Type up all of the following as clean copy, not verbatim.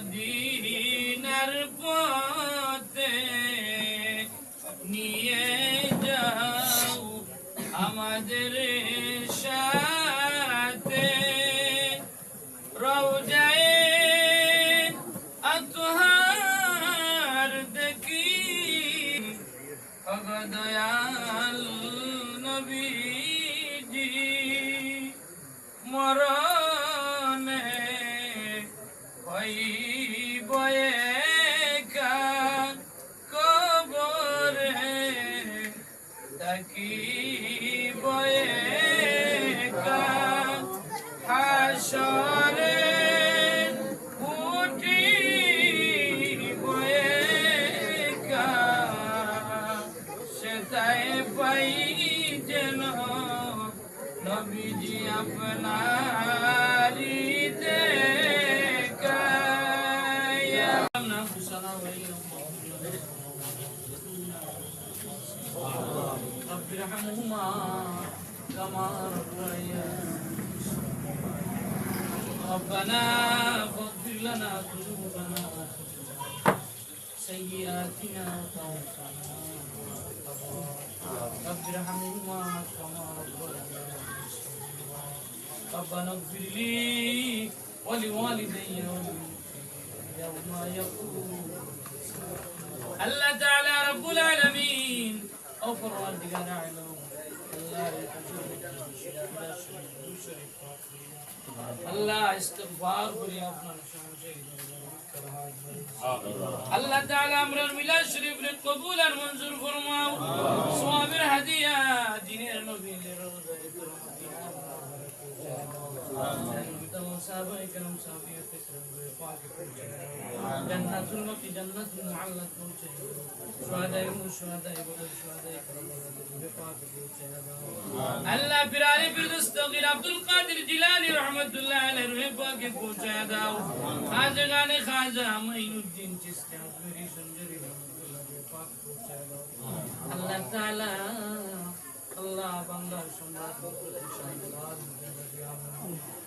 মদিনার পথে নিয়ে যাও আমাদের সাথে রওজায়ে আতহার দেখি দয়াল নবীজি মরণে হইব একা কবরে থাকিব একা হাসরে উঠিব একা সেটাই পাই যেন নবীজি আপনারি দেখা নাফসানা رب ارحمهما كما ربياني ربنا فاغفر لنا ذنوبنا سيئاتنا وتوفنا رب ارحمهما كما ربياني ربنا اغفر لي ولوالدي يوم يقول الله تعالى رب العالمين او پروردگار عالم الله الله استغفار করি আপনার সামনে আল্লাহ তাআলা আমরার মিলাদ শরীফে কবুল আর মঞ্জুর ফরমাও সওয়াবের হাদিয়া দ্বীনের নবীর রওজায়ে जन्नतुल मकी जन्नतुल मुअल्ला पहुंचे शुहदाए शुहदाए बदर शुहदाए पाक पहुंचे अल्लाह पिराने फिरदौस तगीर अब्दुल कादिर जिलानी रहमतुल्लाह अलैहि रूह पाक पहुंचे दाओ खाजगाने खाजा मोइनुद्दीन चिश्ती अजमेरी संजरी रहमतुल्लाह पाक पहुंचे दाओ अल्लाह ताला अल्लाह बंदा सम्राट शाहबाद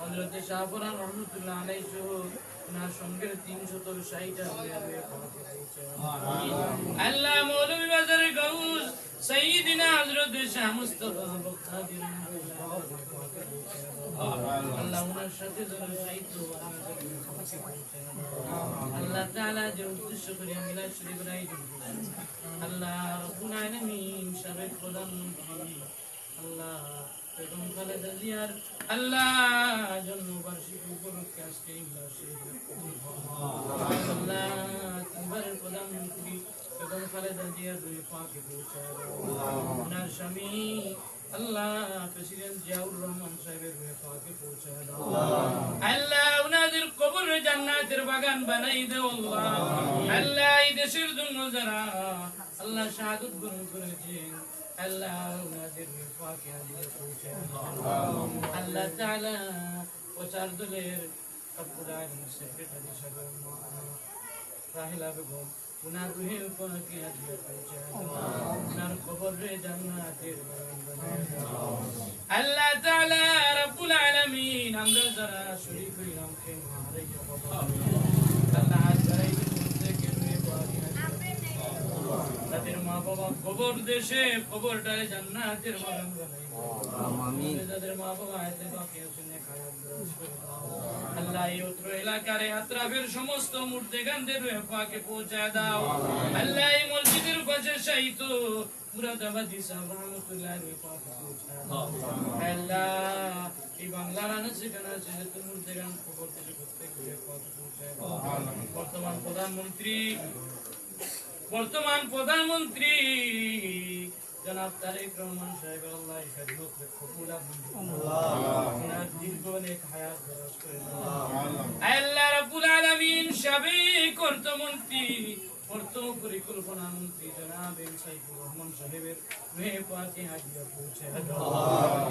हजरत शाहपुरान रहमतुल्लाह अलैहि सह उनार संगे 360 अल्लाह मौलवी बाजार गौस सय्यिदिना हजरत शाह मुस्तफा बख्तारी अल्लाह उनार साथे जरा शहीद अल्लाह ताला जो उद्देश्य করে মিলাদ শরীফ রাইজ अल्लाह रब्बुल आलामीन সাবেক প্রধানমন্ত্রী अल्लाह বেগম খালেদা জিয়ার আল্লাহ জন্মবার্ষিকী উপলক্ষে আজকে আল্লাহ তিনবারের প্রধানমন্ত্রী বেগম খালেদা জিয়ার রুহে পাকে পৌঁছায় ওনার স্বামী আল্লাহ প্রেসিডেন্ট জিয়াউর রহমান সাহেবের রুহে পাকে পৌঁছায় আল্লাহ ওনাদের কবরে জান্নাতের বাগান বানাই দাও আল্লাহ আল্লাহ এই দেশের জন্য যারা আল্লাহ শাহাদাত বরণ করেছেন अल्लाह उनाদের পাকে হাজির পৌঁছে আল্লাহ তাআলা প্রচার দলের রব্বুল আলামিন সেক্রেটারি সাহেব রাহিলা বেগম উনার রুহের পাকে হাজির পৌঁছে উনার কবরে জান্নাতের বাগান বানায় আল্লাহ তাআলা রব্বুল আলামিন আমরা যারা শরীক হইলাম কে মারাইয়া বাবা আল্লাহ যারাই থেকে রুহে পাকে তাদের মা বাবা কবর দেশে কবরটারে জান্নাতের বাগান বানাই আমিন তাদের মা বাবা আয়াতে বাকি শুনে খারাপ আল্লাহ এই উত্তর এলাকার আত্রাফের সমস্ত মুর্দেগানদের রুহে পাকে পৌঁছায় দাও আল্লাহ এই মসজিদের পাশে শাহিদ মুরাদাবাদী সাহেব রহমাতুল্লাহ রুহে পাকে পৌঁছায় দাও আল্লাহ এই বাংলার আনাচে কানাচে যত মুর্দেগান কবর দেশে প্রত্যেক রুহে পাকে পৌঁছায় দাও বর্তমান প্রধানমন্ত্রী জনাব তারেক রহমান সাহেব আল্লাহ খেদমত রে কবুল আল্লাহ দীর্ঘ নেক হায়াত দরাজ করে আল্লাহ রাব্বুল আলামিন সাবেক অর্থমন্ত্রী অর্থ পরিকল্পনা মন্ত্রী জনাব এম সাইফুর রহমান সাহেবের রুহে পাকে হাজিরা পৌঁছে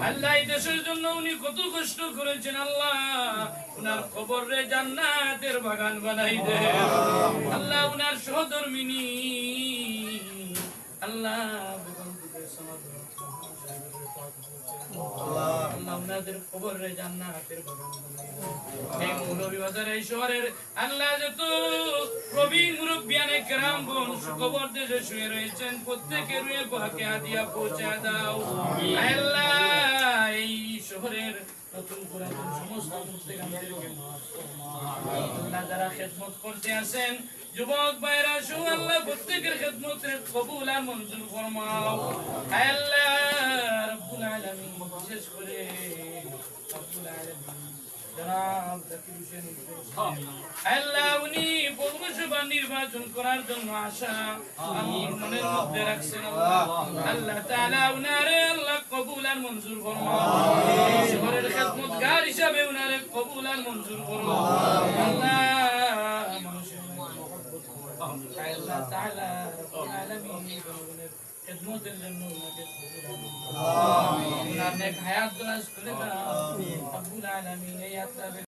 আল্লাহ এই দেশের জন্য উনি কত কষ্ট করেছেন আল্লাহ উনার কবরে জান্নাতের বাগান বানাই দে আল্লাহ উনার সহধর্মিনী আল্লাহ বেগম সমাজ পাকে পৌঁছায় আল্লাহ ওনাদের কবরে জান্নাতের বাগান বানায় দাও এই মৌলভীবাজার এই শহরের আল্লাহ যত প্রবীণ মুরব্বিয়ানে কেরাম বোন কবর দেশে শুয়ে রয়েছেন প্রত্যেকের রুহে পাকে হাদিয়া পৌঁছায় দাও আল্লাহ এই শহরের নতুন পুরাতন সমস্ত মুসলিমদেরকে মাফ ফরমাও আল্লাহ যারা খেদমত করতে আছেন যুবক ভাইরা সহ আল্লাহ প্রত্যেকের খেদমতের কবুল আর মঞ্জুর ফরমাও আল্লাহ রাব্বুল আলামিন বিশেষ করে রাব্বুল আলামিন জনাব জাকির হোসেন আল্লাহ উনি পৌরসভা নির্বাচন করার জন্য আশা আমার মনের মধ্যে রাখছেন আল্লাহ তাআলা উনারে আল্লাহ কবুল আর মঞ্জুর ফরমাও শহরের খেদমতগার হিসাবে উনারে কবুল আর মঞ্জুর ফরমাও আল্লাহ মানুষের মহব্বত আল্লাহ তাআলা রব্বুল আলামিন জনগণের খেদমতের জন্য উনাকে কবুল আর মঞ্জুর আমিন উনার নেক হায়াত দরাজ করে দাও রব্বুল আলামিন এই যাত্রা